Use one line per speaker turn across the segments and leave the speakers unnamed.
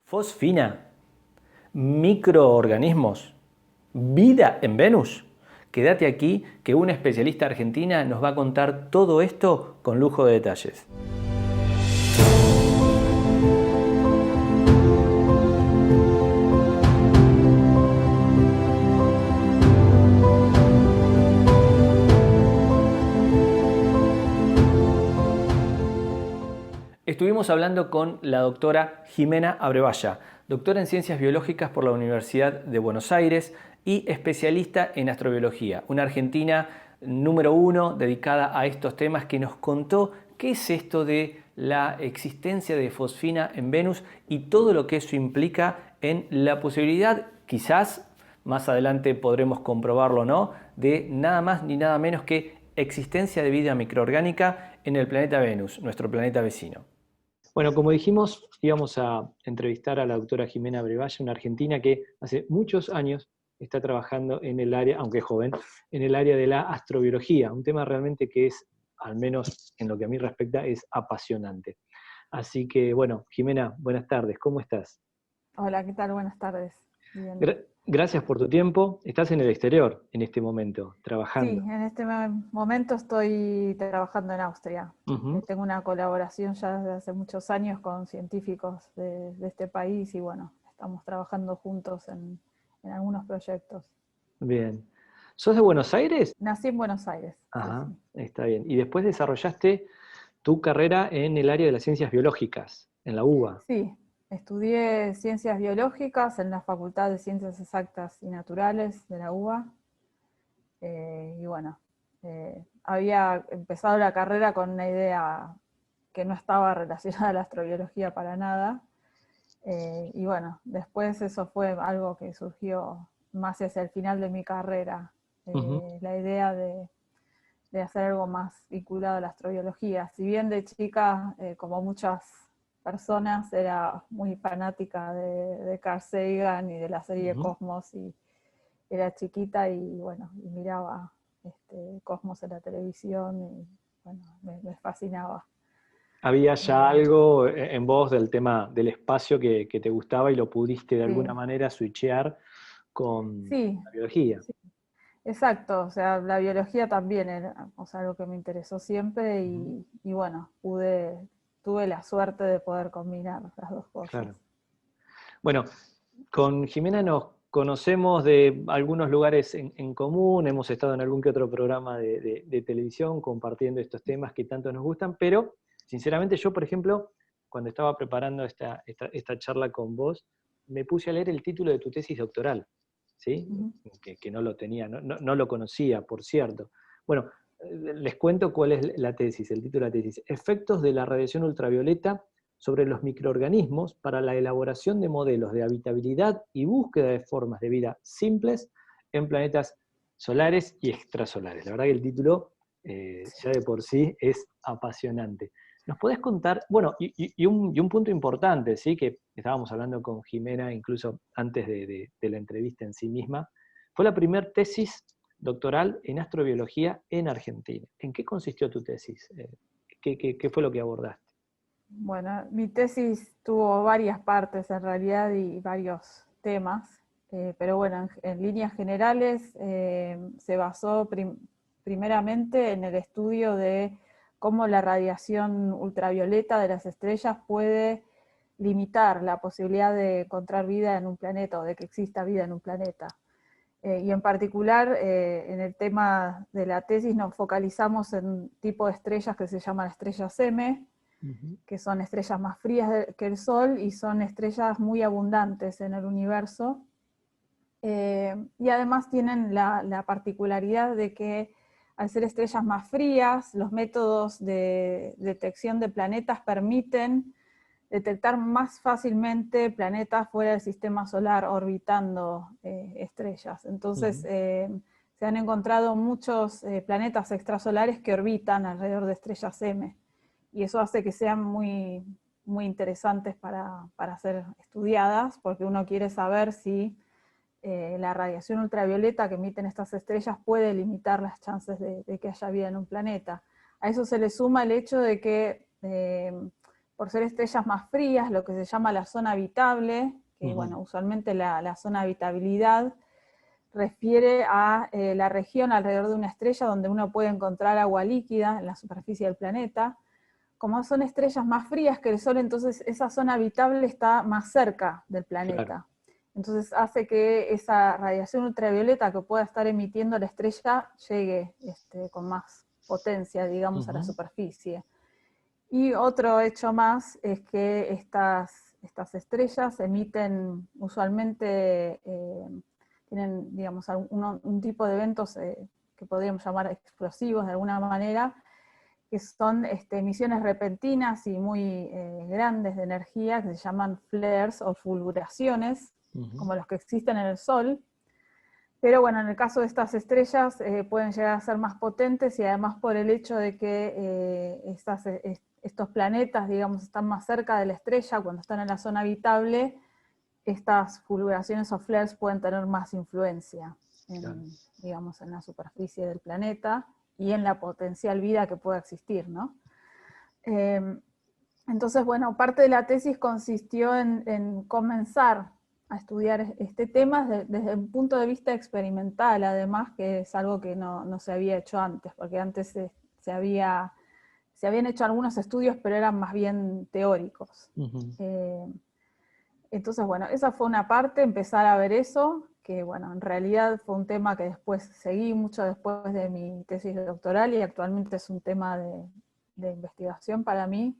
Fosfina, microorganismos, vida en Venus. Quédate aquí que una especialista argentina nos va a contar todo esto con lujo de detalles. Estuvimos hablando con la doctora Jimena Abrevaya, doctora en Ciencias Biológicas por la Universidad de Buenos Aires y especialista en astrobiología, una argentina número uno dedicada a estos temas, que nos contó qué es esto de la existencia de fosfina en Venus y todo lo que eso implica en la posibilidad, quizás más adelante podremos comprobarlo o no, de nada más ni nada menos que existencia de vida microorgánica en el planeta Venus, nuestro planeta vecino. Bueno, como dijimos, íbamos a entrevistar a la doctora Jimena Abrevaya, una argentina que hace muchos años está trabajando en el área, aunque joven, en el área de la astrobiología, un tema realmente que es, al menos en lo que a mí respecta, es apasionante. Así que, bueno, Jimena, buenas tardes, ¿cómo estás?
Hola, ¿qué tal? Buenas tardes. Bien.
Gracias por tu tiempo. Estás en el exterior en este momento,
Sí,
trabajando.
en este momento estoy trabajando en Austria.
Ujú.
Tengo una colaboración ya desde hace muchos años con científicos de este país y bueno, estamos trabajando juntos en algunos proyectos.
Bien. ¿Sos de Buenos Aires?
Nací en Buenos Aires, sí,
Ajá,
sí.
está bien. Y después desarrollaste tu carrera en el área de las ciencias biológicas, en la UBA.
Sí, estudié ciencias biológicas en la Facultad de Ciencias Exactas y Naturales de la UBA. Y bueno, había empezado la carrera con una idea que no estaba relacionada a la astrobiología para nada. Y bueno, después eso fue algo que surgió más hacia el final de mi carrera,
Ujú,
la idea de hacer algo más vinculado a la astrobiología. Si bien de chica, como muchas personas, era muy fanática de Carl Sagan y de la serie
ujú.
Cosmos, y era chiquita y bueno, y miraba Cosmos en la televisión y bueno, me fascinaba.
Había ya
Eh,
algo en vos del tema del espacio que te gustaba y lo pudiste de alguna
sí,
manera switchear con
sí,
la biología.
sí, exacto, o sea, la biología también era, o sea, algo que me interesó siempre
Ujú,
y bueno, tuve la suerte de poder combinar las dos cosas.
claro. Bueno, con Jimena nos conocemos de algunos lugares en común, hemos estado en algún que otro programa de televisión compartiendo estos temas que tanto nos gustan, pero sinceramente yo, por ejemplo, cuando estaba preparando esta charla con vos, me puse a leer el título de tu tesis doctoral, ¿sí?
Ujú.
Que no lo tenía, no lo conocía, por cierto. Bueno, les cuento cuál es la tesis, el título de la tesis: Efectos de la radiación ultravioleta sobre los microorganismos para la elaboración de modelos de habitabilidad y búsqueda de formas de vida simples en planetas solares y extrasolares. La verdad que el título ya de por sí es apasionante. ¿Nos podés contar? Bueno, y un punto importante, ¿sí? Que estábamos hablando con Jimena incluso antes de la entrevista en sí misma, fue la primera tesis doctoral en astrobiología en Argentina. ¿En qué consistió tu tesis? ¿Qué fue lo que abordaste?
Bueno, mi tesis tuvo varias partes en realidad y varios temas, pero bueno, en líneas generales se basó primeramente en el estudio de cómo la radiación ultravioleta de las estrellas puede limitar la posibilidad de encontrar vida en un planeta o de que exista vida en un planeta. Y en particular, en el tema de la tesis nos focalizamos en un tipo de estrellas que se llaman estrellas M,
Ujú.
que son estrellas más frías que el Sol y son estrellas muy abundantes en el universo. Y además tienen la particularidad de que al ser estrellas más frías, los métodos de detección de planetas permiten detectar más fácilmente planetas fuera del sistema solar orbitando estrellas. Entonces,
Ujú.
se han encontrado muchos planetas extrasolares que orbitan alrededor de estrellas M, y eso hace que sean muy, muy interesantes para ser estudiadas, porque uno quiere saber si la radiación ultravioleta que emiten estas estrellas puede limitar las chances de que haya vida en un planeta. A eso se le suma el hecho de que por ser estrellas más frías, lo que se llama la zona habitable, que bueno, usualmente la zona habitabilidad refiere a la región alrededor de una estrella donde uno puede encontrar agua líquida en la superficie del planeta. Como son estrellas más frías que el Sol, entonces esa zona habitable está más cerca del planeta. Claro. Entonces hace que esa radiación ultravioleta que pueda estar emitiendo la estrella llegue con más potencia, digamos, a la superficie. Y otro hecho más es que estas estrellas emiten usualmente, tienen, digamos, un tipo de eventos que podríamos llamar explosivos de alguna manera, que son emisiones repentinas y muy grandes de energía, que se llaman flares o fulguraciones, como los que existen en el Sol. Pero bueno, en el caso de estas estrellas pueden llegar a ser más potentes, y además por el hecho de que estos planetas, digamos, están más cerca de la estrella cuando están en la zona habitable, estas fulguraciones o flares pueden tener más influencia digamos, en la superficie del planeta y en la potencial vida que pueda existir, ¿no? Entonces, bueno, parte de la tesis consistió en comenzar a estudiar este tema desde un punto de vista experimental, además, que es algo que no se había hecho antes, porque antes se habían hecho algunos estudios, pero eran más bien teóricos. Entonces, bueno, esa fue una parte, empezar a ver eso, que bueno, en realidad fue un tema que después seguí mucho después de mi tesis doctoral, y actualmente es un tema de investigación para mí.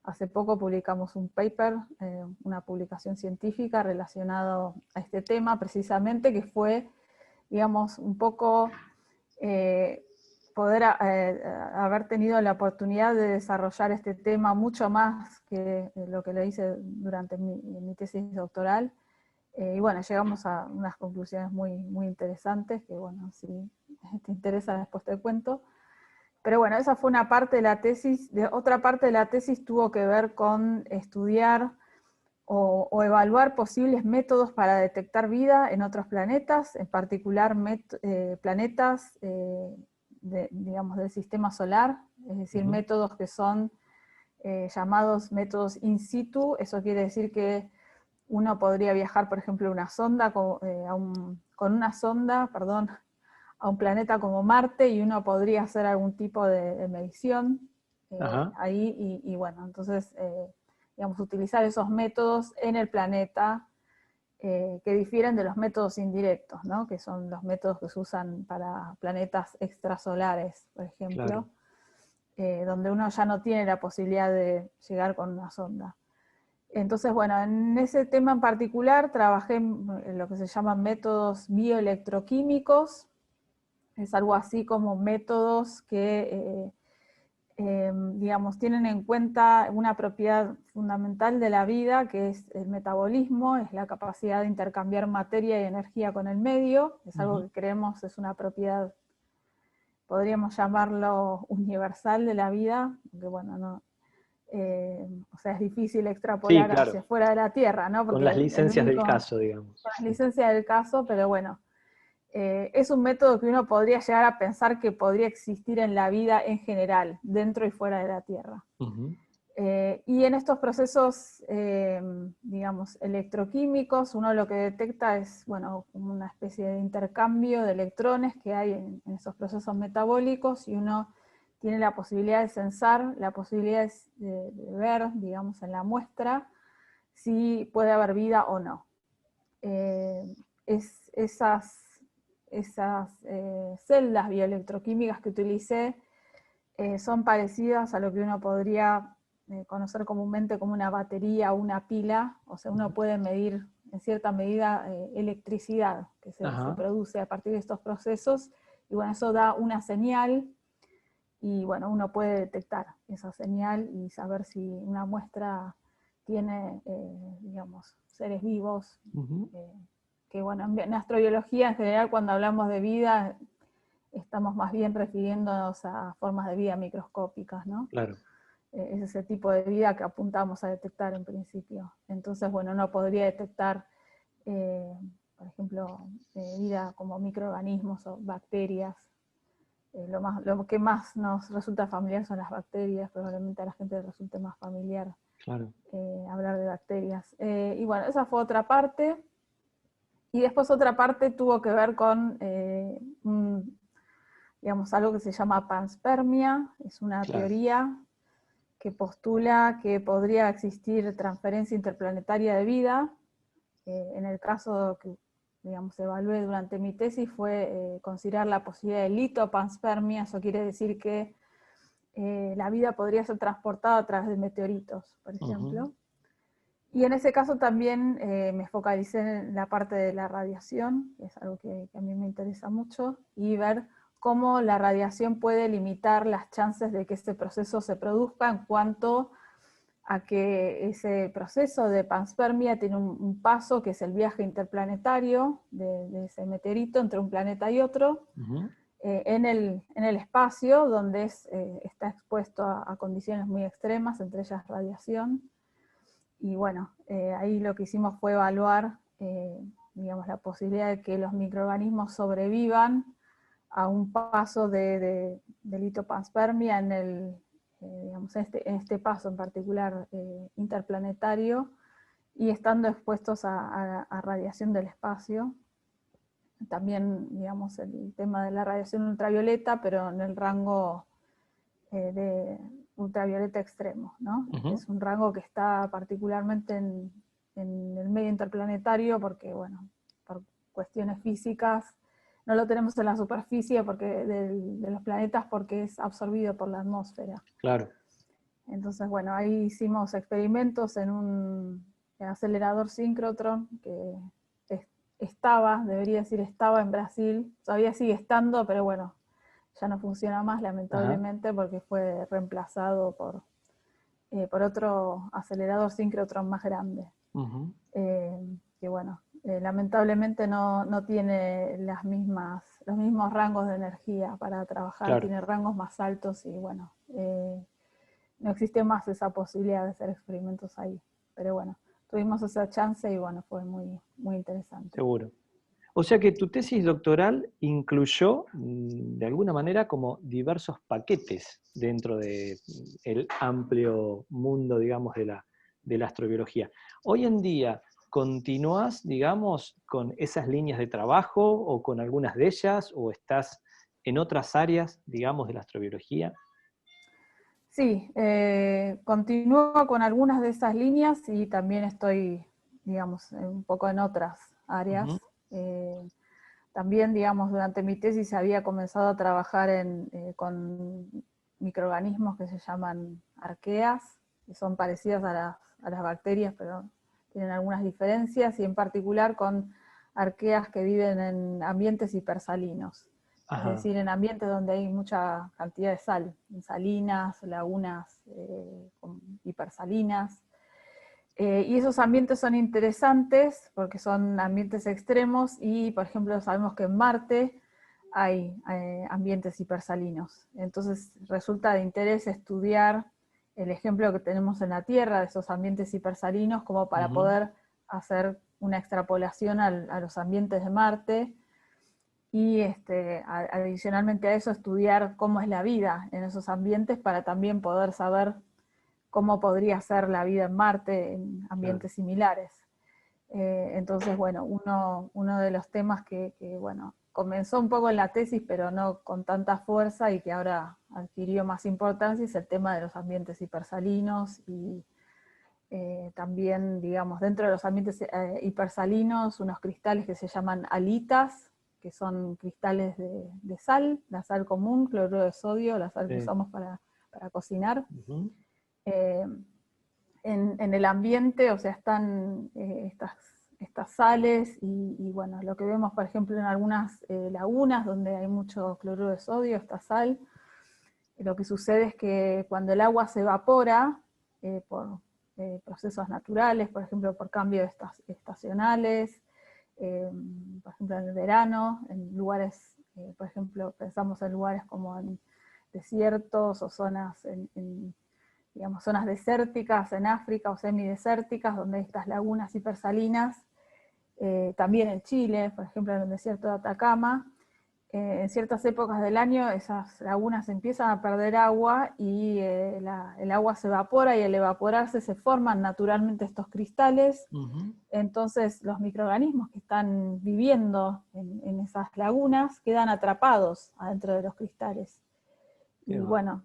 Hace poco publicamos un paper, una publicación científica relacionado a este tema precisamente, que fue, digamos, un poco poder haber tenido la oportunidad de desarrollar este tema mucho más que lo que lo hice durante mi tesis doctoral. Y bueno, llegamos a unas conclusiones muy, muy interesantes, que bueno, si te interesa después te cuento. Pero bueno, esa fue una parte de la tesis. Otra parte de la tesis tuvo que ver con estudiar o evaluar posibles métodos para detectar vida en otros planetas, en particular planetas digamos, del sistema solar, es decir, métodos que son llamados métodos in situ. Eso quiere decir que uno podría viajar, por ejemplo, una sonda con una sonda, perdón, a un planeta como Marte, y uno podría hacer algún tipo de medición ahí, y bueno, entonces, digamos, utilizar esos métodos en el planeta, que difieren de los métodos indirectos, ¿no? Que son los métodos que se usan para planetas extrasolares, por ejemplo, donde uno ya no tiene la posibilidad de llegar con una sonda. Entonces, bueno, en ese tema en particular trabajé en lo que se llaman métodos bioelectroquímicos. Es algo así como métodos que, digamos, tienen en cuenta una propiedad fundamental de la vida, que es el metabolismo, es la capacidad de intercambiar materia y energía con el medio. Es algo que creemos es una propiedad, podríamos llamarlo universal de la vida, porque bueno, no, o sea, es difícil extrapolar hacia fuera de la Tierra, ¿no? Porque
con las licencias del caso, digamos.
Con las licencias del caso, pero bueno, es un método que uno podría llegar a pensar que podría existir en la vida en general, dentro y fuera de la Tierra. Y en estos procesos, digamos, electroquímicos, uno lo que detecta es, bueno, una especie de intercambio de electrones que hay en esos procesos metabólicos, y uno tiene la posibilidad de censar, la posibilidad de ver, digamos, en la muestra, si puede haber vida o no. Esas celdas bioelectroquímicas que utilicé son parecidas a lo que uno podría conocer comúnmente como una batería o una pila. O sea, uno puede medir en cierta medida electricidad que se produce a partir de estos procesos, y bueno, eso da una señal, y bueno, uno puede detectar esa señal y saber si una muestra tiene, digamos, seres vivos, que bueno, en astrobiología en general, cuando hablamos de vida, estamos más bien refiriéndonos a formas de vida microscópicas, ¿no?
Claro.
Es ese tipo de vida que apuntamos a detectar en principio. Entonces, bueno, uno podría detectar, por ejemplo, vida como microorganismos o bacterias, lo que más nos resulta familiar son las bacterias, probablemente a la gente le resulte más familiar
Claro.
hablar de bacterias. Y bueno, esa fue otra parte. Y después otra parte tuvo que ver con digamos, algo que se llama panspermia, es una
Claro.
teoría que postula que podría existir transferencia interplanetaria de vida. En el caso que, digamos, evalué durante mi tesis fue considerar la posibilidad de litopanspermia, eso quiere decir que la vida podría ser transportada a través de meteoritos, por ejemplo.
Ujú.
Y en ese caso también me focalicé en la parte de la radiación, que es algo que a mí me interesa mucho, y ver cómo la radiación puede limitar las chances de que este proceso se produzca en cuanto a que ese proceso de panspermia tiene un paso que es el viaje interplanetario de ese meteorito entre un planeta y otro,
Ujú.
en el espacio donde está expuesto a condiciones muy extremas, entre ellas radiación. Y bueno, ahí lo que hicimos fue evaluar, digamos, la posibilidad de que los microorganismos sobrevivan a un paso de litopanspermia digamos, en este paso en particular interplanetario, y estando expuestos a radiación del espacio. También, digamos, el tema de la radiación ultravioleta, pero en el rango de ultravioleta extremo, ¿no?
Ujú.
Es un rango que está particularmente en el medio interplanetario porque, bueno, por cuestiones físicas, no lo tenemos en la superficie de los planetas porque es absorbido por la atmósfera.
Claro.
Entonces, bueno, ahí hicimos experimentos en un acelerador síncrotron que debería decir estaba en Brasil, todavía sigue estando, pero bueno, ya no funciona más
Ajá.
lamentablemente porque fue reemplazado por otro acelerador síncrotron más grande.
Ujú.
Que bueno, lamentablemente no tiene los mismos rangos de energía para trabajar,
Claro.
tiene rangos más altos y bueno, no existe más esa posibilidad de hacer experimentos ahí. Pero bueno, tuvimos esa chance y bueno, fue muy interesante.
Seguro. O sea que tu tesis doctoral incluyó, de alguna manera, como diversos paquetes dentro de el amplio mundo, digamos, de la astrobiología. Hoy en día, ¿continúas, digamos, con esas líneas de trabajo o con algunas de ellas, o estás en otras áreas, digamos, de la astrobiología?
Sí, continúo con algunas de esas líneas y también estoy, digamos, un poco en otras áreas.
Ujú.
Eh, También, digamos, durante mi tesis había comenzado a trabajar con microorganismos que se llaman arqueas, que son parecidas a las bacterias, pero tienen algunas diferencias, y en particular con arqueas que viven en ambientes hipersalinos, es
Ajá.
decir, en ambientes donde hay mucha cantidad de sal, en salinas, lagunas hipersalinas. Y esos ambientes son interesantes porque son ambientes extremos y, por ejemplo, sabemos que en Marte hay ambientes hipersalinos. Entonces resulta de interés estudiar el ejemplo que tenemos en la Tierra de esos ambientes hipersalinos como para
Ujú.
poder hacer una extrapolación a los ambientes de Marte y adicionalmente a eso estudiar cómo es la vida en esos ambientes para también poder saber cómo podría ser la vida en Marte en
Claro.
ambientes similares. Entonces, bueno, uno de los temas bueno, comenzó un poco en la tesis, pero no con tanta fuerza y que ahora adquirió más importancia, es el tema de los ambientes hipersalinos y también, digamos, dentro de los ambientes hipersalinos, unos cristales que se llaman halitas, que son cristales de sal, la sal común, cloruro de sodio, la sal que
Sí.
usamos para cocinar.
Ujú.
Eh, en el ambiente, o sea, están estas sales y bueno, lo que vemos, por ejemplo, en algunas lagunas donde hay mucho cloruro de sodio, esta sal, lo que sucede es que cuando el agua se evapora por procesos naturales, por ejemplo, por cambios estacionales, por ejemplo, en el verano, en lugares, por ejemplo, pensamos en lugares como en desiertos o zonas digamos, zonas desérticas en África o semidesérticas, donde hay estas lagunas hipersalinas, también en Chile, por ejemplo, en el desierto de Atacama, en ciertas épocas del año esas lagunas empiezan a perder agua y el agua se evapora, y al evaporarse se forman naturalmente estos cristales. Entonces los microorganismos que están viviendo en esas lagunas quedan atrapados adentro de los cristales. Y bueno,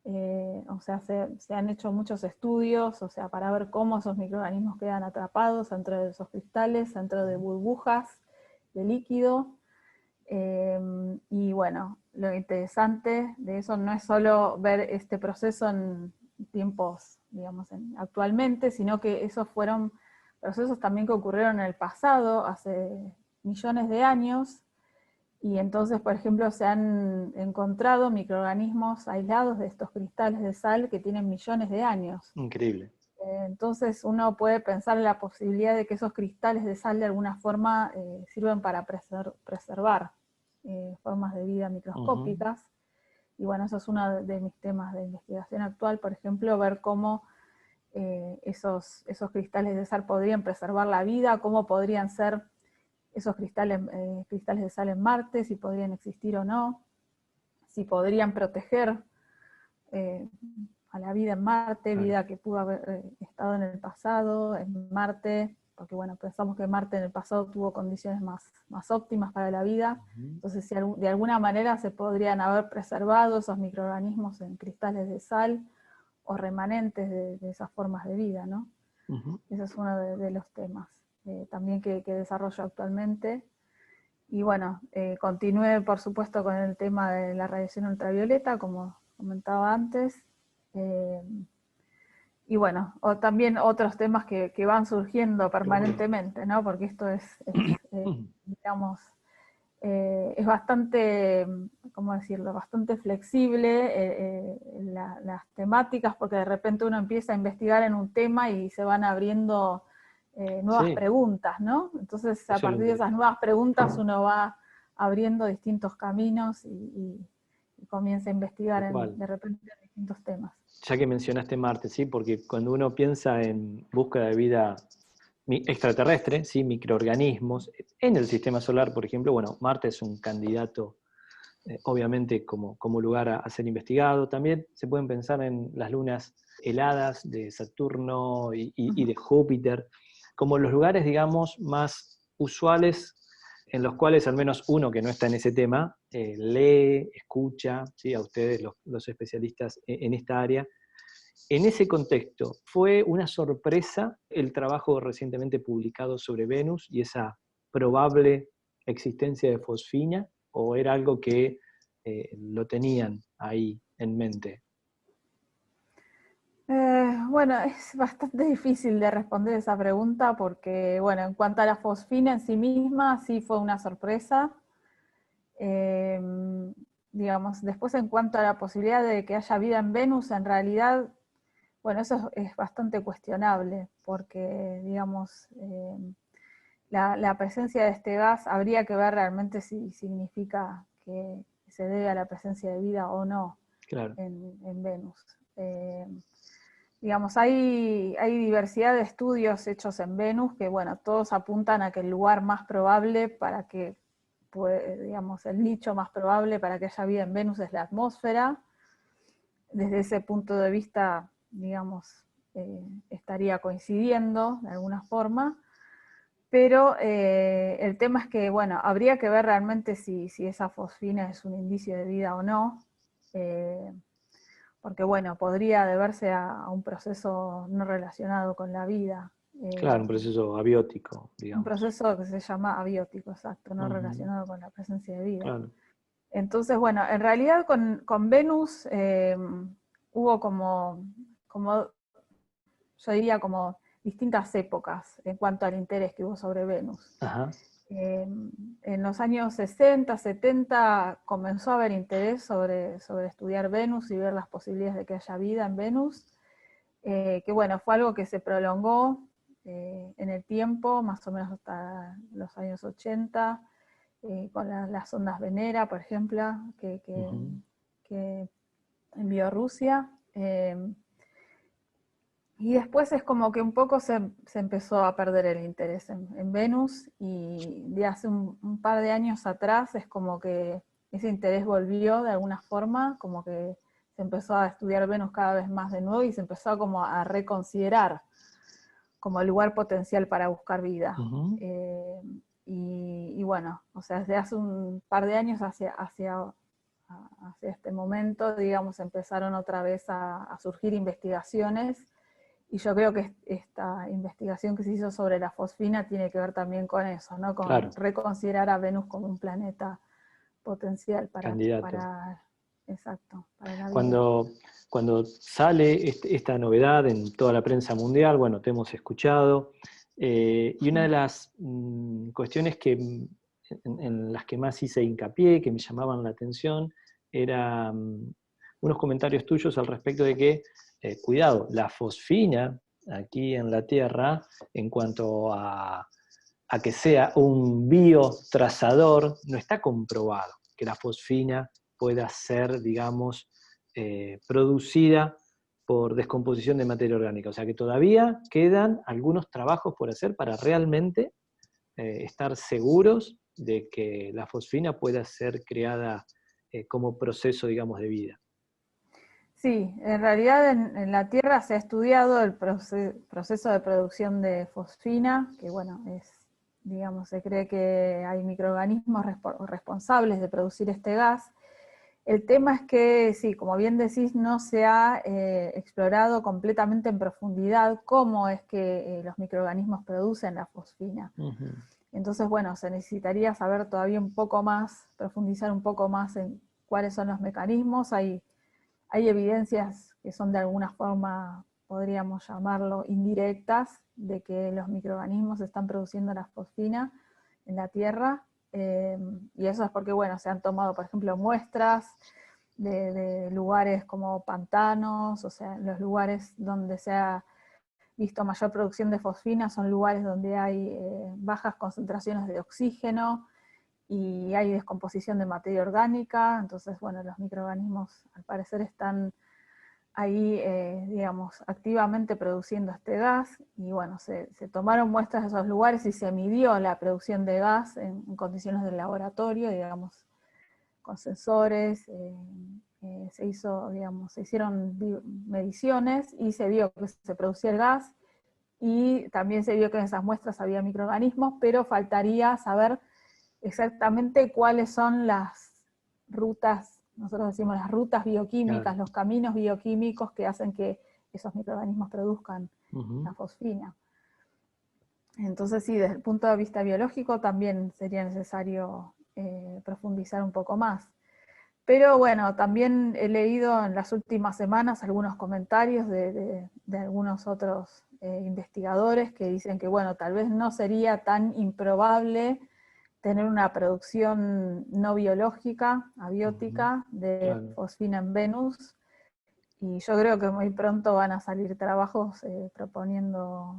o sea, se han hecho muchos estudios, o sea, para ver cómo esos microorganismos quedan atrapados dentro de esos cristales, dentro de burbujas de líquido. Y bueno, lo interesante de eso no es solo ver este proceso en tiempos, digamos, actualmente, sino que esos fueron procesos también que ocurrieron en el pasado, hace millones de años, y entonces, por ejemplo, se han encontrado microorganismos aislados de estos cristales de sal que tienen millones de años.
Increíble.
Entonces uno puede pensar en la posibilidad de que esos cristales de sal de alguna forma sirven para preservar formas de vida microscópicas. Y bueno, eso es uno de mis temas de investigación actual, por ejemplo, ver cómo esos cristales de sal podrían preservar la vida, cómo podrían ser esos cristales de sal en Marte, si podrían existir o no, si podrían proteger a la vida en Marte, vida que pudo haber estado en el pasado, en Marte, porque bueno, pensamos que Marte en el pasado tuvo condiciones más óptimas para la vida, entonces si de alguna manera se podrían haber preservado esos microorganismos en cristales de sal, o remanentes de esas formas de vida, ¿no? Ese es uno de los temas también que desarrollo actualmente. Y bueno, continué por supuesto con el tema de la radiación ultravioleta, como comentaba antes, y bueno, también otros temas que van surgiendo permanentemente, ¿no? Porque esto digamos, es bastante, ¿cómo decirlo?, bastante flexible las temáticas, porque de repente uno empieza a investigar en un tema y se van abriendo nuevas preguntas, ¿no? Entonces a partir de esas nuevas preguntas uno va abriendo distintos caminos y comienza a investigar de repente en distintos temas.
Ya que mencionaste Marte, ¿sí? Porque cuando uno piensa en búsqueda de vida extraterrestre, ¿sí? Microorganismos, en el sistema solar, por ejemplo, bueno, Marte es un candidato, obviamente, como lugar a ser investigado. También se pueden pensar en las lunas heladas de Saturno y de Júpiter, como los lugares, digamos, más usuales en los cuales al menos uno que no está en ese tema lee, escucha, ¿sí? A ustedes, los especialistas en esta área. En ese contexto, ¿fue una sorpresa el trabajo recientemente publicado sobre Venus y esa probable existencia de fosfina, o era algo que lo tenían ahí en mente?
Bueno, es bastante difícil de responder esa pregunta porque, bueno, en cuanto a la fosfina en sí misma, sí fue una sorpresa. Digamos, después en cuanto a la posibilidad de que haya vida en Venus, en realidad, bueno, eso es bastante cuestionable, porque, digamos, la presencia de este gas habría que ver realmente si significa que se debe a la presencia de vida o no en Venus. Digamos, hay diversidad de estudios hechos en Venus que, bueno, todos apuntan a que el lugar más probable para que, digamos, el nicho más probable para que haya vida en Venus es la atmósfera. Desde ese punto de vista, digamos, estaría coincidiendo de alguna forma, pero el tema es que, bueno, habría que ver realmente si esa fosfina es un indicio de vida o no, porque bueno, podría deberse a un proceso no relacionado con la vida.
Claro, un proceso abiótico,
Un
digamos.
proceso que se llama abiótico, exacto, no relacionado con la presencia de vida.
Claro.
Entonces, bueno, en realidad con Venus hubo como, yo diría como distintas épocas en cuanto al interés que hubo sobre Venus.
Ajá.
En los años 60, 70 comenzó a haber interés sobre estudiar Venus y ver las posibilidades de que haya vida en Venus, que bueno, fue algo que se prolongó en el tiempo, más o menos hasta los años 80, con las ondas Venera, por ejemplo, que envió Rusia. Y después es como que un poco se empezó a perder el interés en Venus, y de hace un par de años atrás es como que ese interés volvió de alguna forma, como que se empezó a estudiar Venus cada vez más de nuevo y se empezó como a reconsiderar como el lugar potencial para buscar vida.
Ujú.
Y bueno, o sea, desde hace un par de años hacia este momento, digamos, empezaron otra vez a surgir investigaciones, y yo creo que esta investigación que se hizo sobre la fosfina tiene que ver también con eso, ¿no?
Claro,
Con reconsiderar a Venus como un planeta potencial
candidato.
exacto, para la vida.
Cuando sale esta novedad en toda la prensa mundial, bueno, te hemos escuchado, y una de las cuestiones en las que más hice hincapié, que me llamaban la atención, eran unos comentarios tuyos al respecto de que, cuidado, la fosfina aquí en la Tierra, en cuanto a que sea un biotrazador, no está comprobado que la fosfina pueda ser, digamos, producida por descomposición de materia orgánica. O sea que todavía quedan algunos trabajos por hacer para realmente estar seguros de que la fosfina pueda ser creada como proceso, digamos, de vida.
Sí, en realidad en la Tierra se ha estudiado el proceso de producción de fosfina, que bueno, digamos, se cree que hay microorganismos responsables de producir este gas. El tema es que, sí, como bien decís, no se ha explorado completamente en profundidad cómo es que los microorganismos producen la fosfina.
Ujú.
Entonces, bueno, se necesitaría saber todavía un poco más, profundizar un poco más en cuáles son los mecanismos. Hay evidencias que son de alguna forma, podríamos llamarlo, indirectas, de que los microorganismos están produciendo la fosfina en la Tierra, y eso es porque, bueno, se han tomado, por ejemplo, muestras de lugares como pantanos, o sea, los lugares donde se ha visto mayor producción de fosfina son lugares donde hay bajas concentraciones de oxígeno, y hay descomposición de materia orgánica. Entonces, bueno, los microorganismos al parecer están ahí, digamos, activamente produciendo este gas, y bueno, se tomaron muestras de esos lugares y se midió la producción de gas en condiciones del laboratorio, digamos, con sensores, se hicieron mediciones y se vio que se producía el gas, y también se vio que en esas muestras había microorganismos, pero faltaría saber exactamente cuáles son las rutas, nosotros decimos las rutas
Claro.
bioquímicas, los caminos bioquímicos que hacen que esos microorganismos produzcan la
Ujú.
fosfina. Entonces sí, desde el punto de vista biológico también sería necesario profundizar un poco más. Pero bueno, también he leído en las últimas semanas algunos comentarios de algunos otros investigadores que dicen que, bueno, tal vez no sería tan improbable tener una producción no biológica,
Ujú.
abiótica, de
Claro.
fosfina en Venus, y yo creo que muy pronto van a salir trabajos proponiendo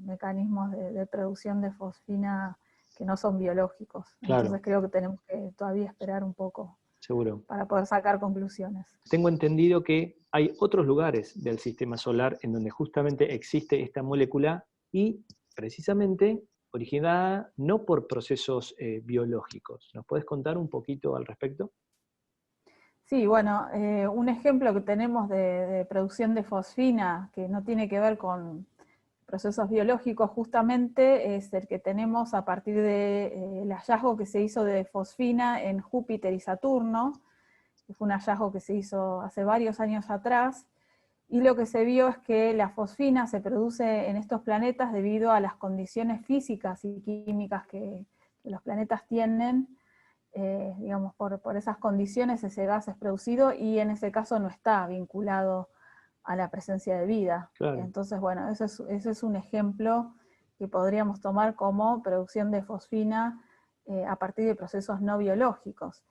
mecanismos de producción de fosfina que no son biológicos. Entonces
Claro,
creo que tenemos que todavía esperar un poco
seguro.
para poder sacar conclusiones.
Tengo entendido que hay otros lugares del sistema solar en donde justamente existe esta molécula y precisamente originada no por procesos biológicos. ¿Nos puedes contar un poquito al respecto?
Sí, bueno, un ejemplo que tenemos de producción de fosfina que no tiene que ver con procesos biológicos justamente es el que tenemos a partir del hallazgo que se hizo de fosfina en Júpiter y Saturno, que fue un hallazgo que se hizo hace varios años atrás, y lo que se vio es que la fosfina se produce en estos planetas debido a las condiciones físicas y químicas que los planetas tienen. Digamos, por esas condiciones ese gas es producido, y en ese caso no está vinculado a la presencia de vida.
Claro.
Entonces, bueno, ese es un ejemplo que podríamos tomar como producción de fosfina a partir de procesos no biológicos.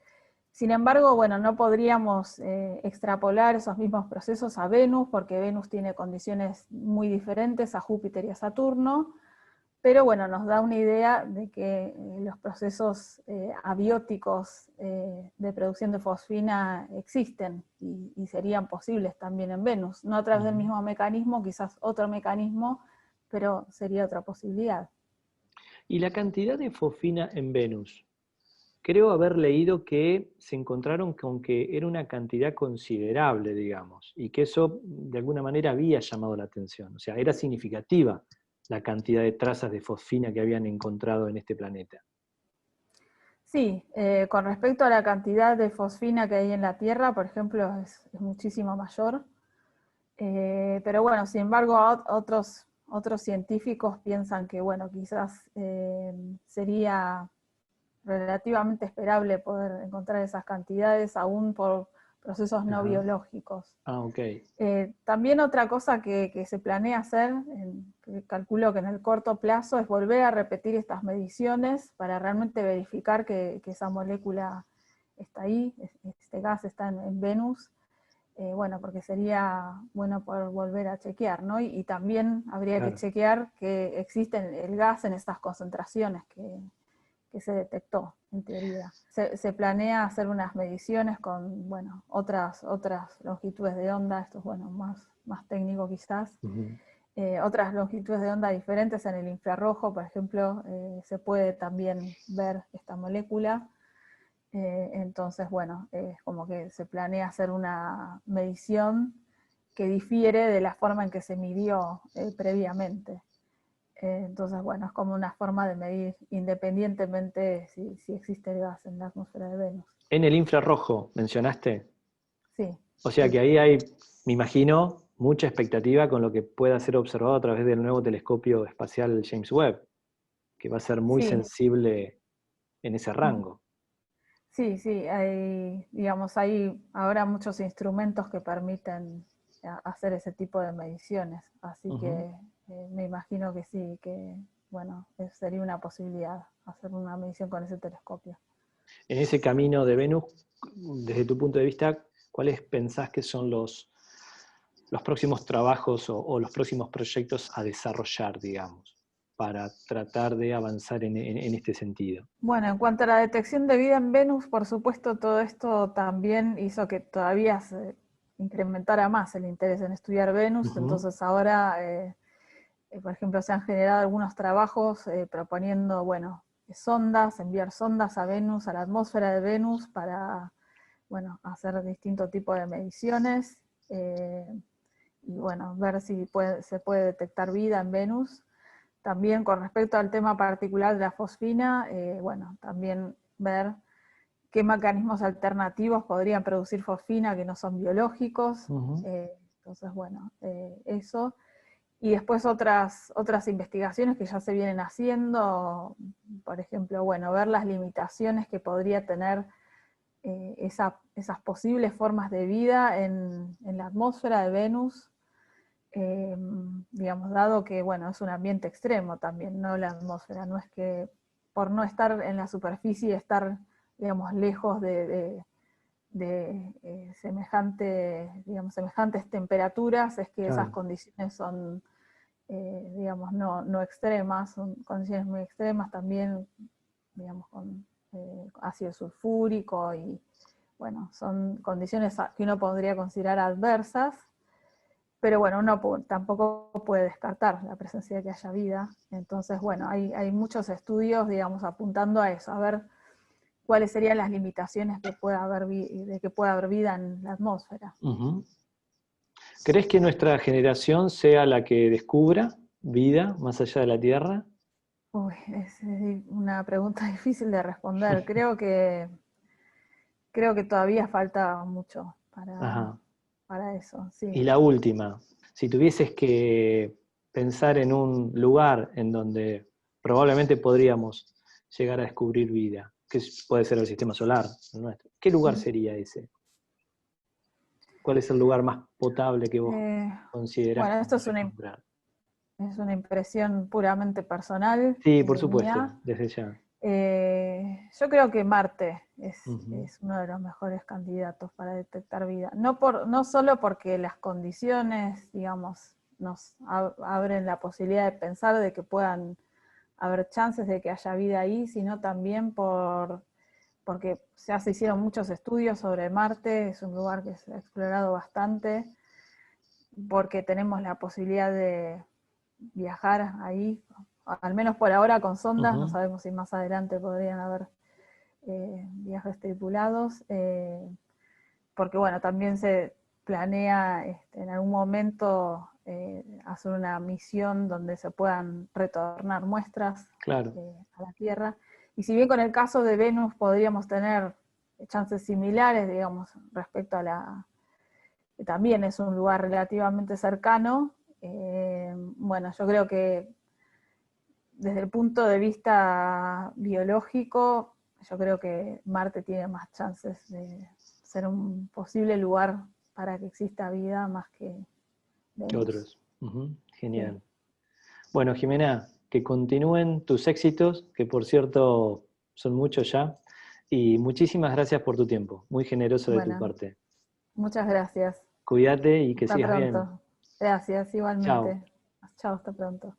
Sin embargo, bueno, no podríamos extrapolar esos mismos procesos a Venus, porque Venus tiene condiciones muy diferentes a Júpiter y a Saturno, pero bueno, nos da una idea de que los procesos abióticos de producción de fosfina existen y serían posibles también en Venus, no a través del
Ujú.
mismo mecanismo, quizás otro mecanismo, pero sería otra posibilidad.
Y la cantidad de fosfina en Venus, Creo haber leído que se encontraron con que era una cantidad considerable, digamos, y que eso de alguna manera había llamado la atención. O sea, era significativa la cantidad de trazas de fosfina que habían encontrado en este planeta.
Sí, con respecto a la cantidad de fosfina que hay en la Tierra, por ejemplo, es muchísimo mayor. Pero bueno, sin embargo, otros científicos piensan que, bueno, quizás sería relativamente esperable poder encontrar esas cantidades aún por procesos no
Ajá.
biológicos.
Ah, ok.
También otra cosa que se planea hacer, que calculo que en el corto plazo, es volver a repetir estas mediciones para realmente verificar que esa molécula está ahí, este gas está en Venus. Bueno, porque sería bueno poder volver a chequear, ¿no? Y también habría que
Claro.
chequear que existe el gas en estas concentraciones que se detectó, en teoría. Se planea hacer unas mediciones con, bueno, otras longitudes de onda, esto es, bueno, más técnico quizás,
Ujú.
otras longitudes de onda diferentes en el infrarrojo, por ejemplo, se puede también ver esta molécula. Entonces, bueno, es como que se planea hacer una medición que difiere de la forma en que se midió previamente. Entonces, bueno, es como una forma de medir independientemente si existe el gas en la atmósfera de Venus.
En el infrarrojo, mencionaste.
Sí,
O sea que
sí,
ahí hay, me imagino, mucha expectativa con lo que pueda ser observado a través del nuevo telescopio espacial James Webb, que va a ser muy
sí.
sensible en ese rango.
Sí, sí, hay ahora muchos instrumentos que permiten hacer ese tipo de mediciones, así
Ujú.
que me imagino que sí, que bueno, sería una posibilidad hacer una medición con ese telescopio.
En ese camino de Venus, desde tu punto de vista, ¿cuáles pensás que son los próximos trabajos o los próximos proyectos a desarrollar, digamos, para tratar de avanzar en este sentido?
Bueno, en cuanto a la detección de vida en Venus, por supuesto, todo esto también hizo que todavía se incrementara más el interés en estudiar Venus,
Ujú.
entonces ahora por ejemplo, se han generado algunos trabajos proponiendo, bueno, sondas, enviar sondas a Venus, a la atmósfera de Venus, para, bueno, hacer distintos tipos de mediciones y, bueno, ver si se puede detectar vida en Venus. También con respecto al tema particular de la fosfina, bueno, también ver qué mecanismos alternativos podrían producir fosfina que no son biológicos.
Ujú.
Entonces, bueno, eso. Y después otras investigaciones que ya se vienen haciendo, por ejemplo, bueno, ver las limitaciones que podría tener esas posibles formas de vida en la atmósfera de Venus, digamos, dado que, bueno, es un ambiente extremo también, no la atmósfera, no es que por no estar en la superficie, estar, digamos, lejos de semejantes temperaturas, es que esas
Claro.
condiciones son digamos, no extremas, son condiciones muy extremas también, digamos, con ácido sulfúrico y, bueno, son condiciones que uno podría considerar adversas, pero bueno, uno tampoco puede descartar la presencia de que haya vida. Entonces, bueno, hay muchos estudios, digamos, apuntando a eso, a ver cuáles serían las limitaciones que de que pueda haber vida en la atmósfera.
Ujú. ¿Crees que nuestra generación sea la que descubra vida más allá de la Tierra?
Uy, es una pregunta difícil de responder. Creo que todavía falta mucho
Ajá.
para eso,
Y
sí.
la última, si tuvieses que pensar en un lugar en donde probablemente podríamos llegar a descubrir vida, que puede ser el sistema solar, el nuestro, ¿qué lugar sería ese? ¿Cuál es el lugar más potable que vos
Eh,
considerás
bueno,
como
esto
para encontrar?
es una impresión puramente personal
Sí, por supuesto,
mía.
desde ya.
Yo creo que Marte
Ujú.
es uno de los mejores candidatos para detectar vida. No solo porque las condiciones, digamos, nos abren la posibilidad de pensar de que puedan haber chances de que haya vida ahí, sino también porque ya se hicieron muchos estudios sobre Marte, es un lugar que se ha explorado bastante, porque tenemos la posibilidad de viajar ahí, al menos por ahora con sondas, no
Ujú.
sabemos si más adelante podrían haber viajes tripulados, porque bueno, también se planea en algún momento hacer una misión donde se puedan retornar muestras
Claro.
A la Tierra. Y si bien con el caso de Venus podríamos tener chances similares, digamos, respecto a la... También es un lugar relativamente cercano, bueno, yo creo que desde el punto de vista biológico, yo creo que Marte tiene más chances de ser un posible lugar para que exista vida más que
Que
Venus.
otros. Ujú, genial.
Sí.
Bueno, Jimena, que continúen tus éxitos, que por cierto son muchos ya, y muchísimas gracias por tu tiempo, muy generoso de tu
Bueno,
parte.
muchas gracias.
Cuídate y que
Hasta
sigas bien.
pronto. Gracias,
Chao.
igualmente. Chao, hasta pronto.